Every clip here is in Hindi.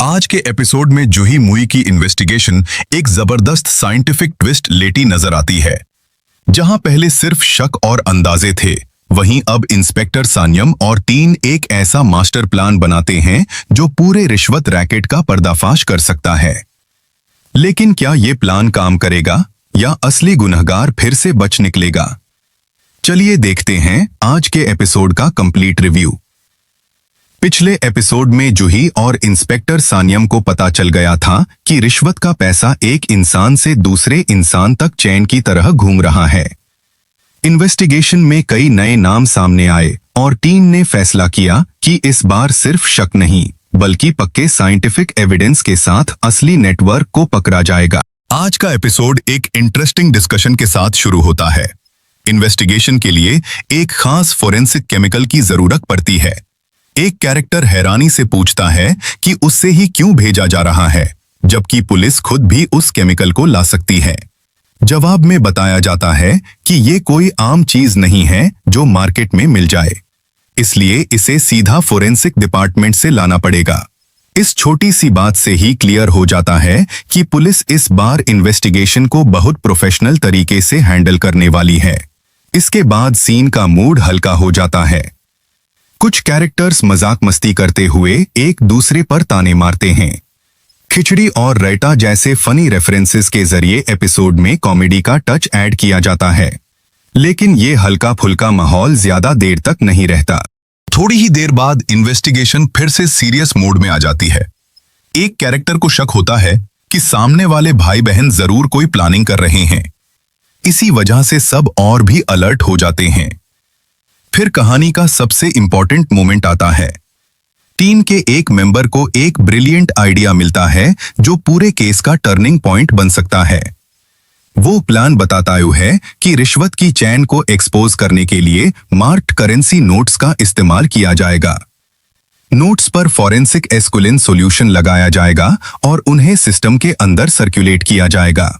आज के एपिसोड में जूही मुई की इन्वेस्टिगेशन एक जबरदस्त साइंटिफिक ट्विस्ट लेती नजर आती है। जहां पहले सिर्फ शक और अंदाजे थे, वहीं अब इंस्पेक्टर सान्यम और टीम एक ऐसा मास्टर प्लान बनाते हैं जो पूरे रिश्वत रैकेट का पर्दाफाश कर सकता है। लेकिन क्या ये प्लान काम करेगा या असली गुनहगार फिर से बच निकलेगा? चलिए देखते हैं आज के एपिसोड का कंप्लीट रिव्यू। पिछले एपिसोड में जूही और इंस्पेक्टर सान्यम को पता चल गया था कि रिश्वत का पैसा एक इंसान से दूसरे इंसान तक चैन की तरह घूम रहा है। इन्वेस्टिगेशन में कई नए नाम सामने आए और टीम ने फैसला किया कि इस बार सिर्फ शक नहीं बल्कि पक्के साइंटिफिक एविडेंस के साथ असली नेटवर्क को पकड़ा जाएगा। आज का एपिसोड एक इंटरेस्टिंग डिस्कशन के साथ शुरू होता है। इन्वेस्टिगेशन के लिए एक खास फोरेंसिक केमिकल की जरूरत पड़ती है। एक कैरेक्टर हैरानी से पूछता है कि उससे ही क्यों भेजा जा रहा है, जबकि पुलिस खुद भी उस केमिकल को ला सकती है। जवाब में बताया जाता है कि ये कोई आम चीज नहीं है जो मार्केट में मिल जाए, इसलिए इसे सीधा फोरेंसिक डिपार्टमेंट से लाना पड़ेगा। इस छोटी सी बात से ही क्लियर हो जाता है कि पुलिस इस बार इन्वेस्टिगेशन को बहुत प्रोफेशनल तरीके से हैंडल करने वाली है। इसके बाद सीन का मूड हल्का हो जाता है। कुछ कैरेक्टर्स मजाक मस्ती करते हुए एक दूसरे पर ताने मारते हैं। खिचड़ी और रायता जैसे फनी रेफरेंसेस के जरिए एपिसोड में कॉमेडी का टच ऐड किया जाता है, लेकिन ये हल्का फुल्का माहौल ज्यादा देर तक नहीं रहता। थोड़ी ही देर बाद इन्वेस्टिगेशन फिर से सीरियस मोड में आ जाती है। एक कैरेक्टर को शक होता है कि सामने वाले भाई बहन जरूर कोई प्लानिंग कर रहे हैं। इसी वजह से सब और भी अलर्ट हो जाते हैं। फिर कहानी का सबसे इंपॉर्टेंट मोमेंट आता है। टीम के एक मेंबर को एक ब्रिलियंट आइडिया मिलता है जो पूरे केस का टर्निंग पॉइंट बन सकता है। वो प्लान बताता है कि रिश्वत की चैन को एक्सपोज करने के लिए मार्क्ड करेंसी नोट्स का इस्तेमाल किया जाएगा। नोट्स पर फॉरेंसिक एस्कुलिन सॉल्यूशन लगाया जाएगा और उन्हें सिस्टम के अंदर सर्कुलेट किया जाएगा।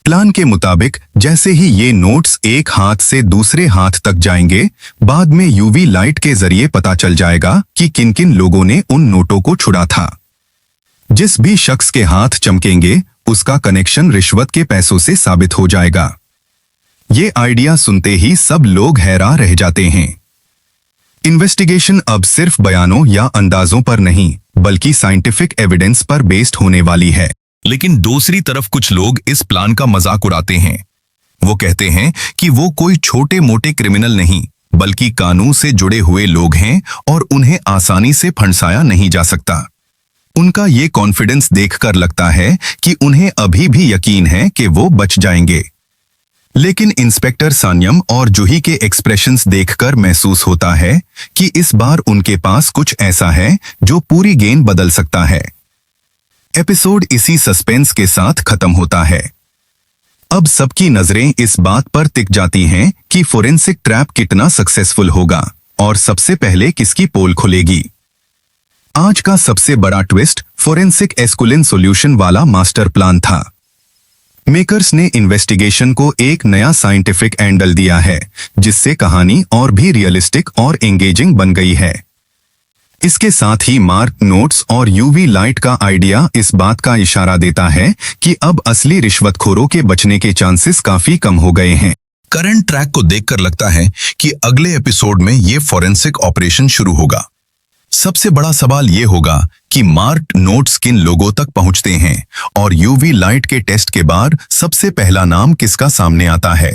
प्लान के मुताबिक जैसे ही ये नोट्स एक हाथ से दूसरे हाथ तक जाएंगे, बाद में यूवी लाइट के जरिए पता चल जाएगा कि किन किन लोगों ने उन नोटों को छुड़ा था। जिस भी शख्स के हाथ चमकेंगे उसका कनेक्शन रिश्वत के पैसों से साबित हो जाएगा। ये आइडिया सुनते ही सब लोग हैरान रह जाते हैं। इन्वेस्टिगेशन अब सिर्फ बयानों या अंदाजों पर नहीं बल्कि साइंटिफिक एविडेंस पर बेस्ड होने वाली है। लेकिन दूसरी तरफ कुछ लोग इस प्लान का मजाक उड़ाते हैं। वो कहते हैं कि वो कोई छोटे मोटे क्रिमिनल नहीं बल्कि कानून से जुड़े हुए लोग हैं और उन्हें आसानी से फंसाया नहीं जा सकता। उनका ये कॉन्फिडेंस देखकर लगता है कि उन्हें अभी भी यकीन है कि वो बच जाएंगे। लेकिन इंस्पेक्टर सान्यम और जूही के एक्सप्रेशंस देखकर महसूस होता है कि इस बार उनके पास कुछ ऐसा है जो पूरी गेम बदल सकता है। एपिसोड इसी सस्पेंस के साथ खत्म होता है। अब सबकी नजरें इस बात पर टिक जाती हैं कि फोरेंसिक ट्रैप कितना सक्सेसफुल होगा और सबसे पहले किसकी पोल खुलेगी। आज का सबसे बड़ा ट्विस्ट फोरेंसिक एस्कुलिन सॉल्यूशन वाला मास्टर प्लान था। मेकर्स ने इन्वेस्टिगेशन को एक नया साइंटिफिक एंगल दिया है, जिससे कहानी और भी रियलिस्टिक और एंगेजिंग बन गई है। इसके साथ ही मार्क नोट्स और यूवी लाइट का आइडिया इस बात का इशारा देता है कि अब असली रिश्वतखोरों के बचने के चांसेस काफी कम हो गए हैं। करंट ट्रैक को देखकर लगता है कि अगले एपिसोड में ये फॉरेंसिक ऑपरेशन शुरू होगा। सबसे बड़ा सवाल ये होगा कि मार्क नोट्स किन लोगों तक पहुंचते हैं और यूवी लाइट के टेस्ट के बाद सबसे पहला नाम किसका सामने आता है।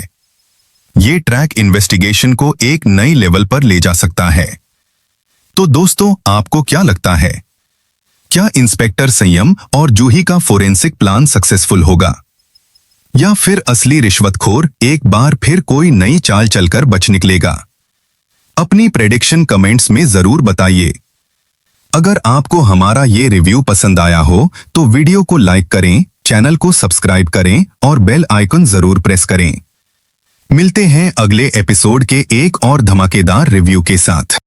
ये ट्रैक इन्वेस्टिगेशन को एक नई लेवल पर ले जा सकता है। तो दोस्तों, आपको क्या लगता है? क्या इंस्पेक्टर संयम और जूही का फोरेंसिक प्लान सक्सेसफुल होगा या फिर असली रिश्वतखोर एक बार फिर कोई नई चाल चलकर बच निकलेगा? अपनी प्रेडिक्शन कमेंट्स में जरूर बताइए। अगर आपको हमारा ये रिव्यू पसंद आया हो तो वीडियो को लाइक करें, चैनल को सब्सक्राइब करें और बेल आइकन जरूर प्रेस करें। मिलते हैं अगले एपिसोड के एक और धमाकेदार रिव्यू के साथ।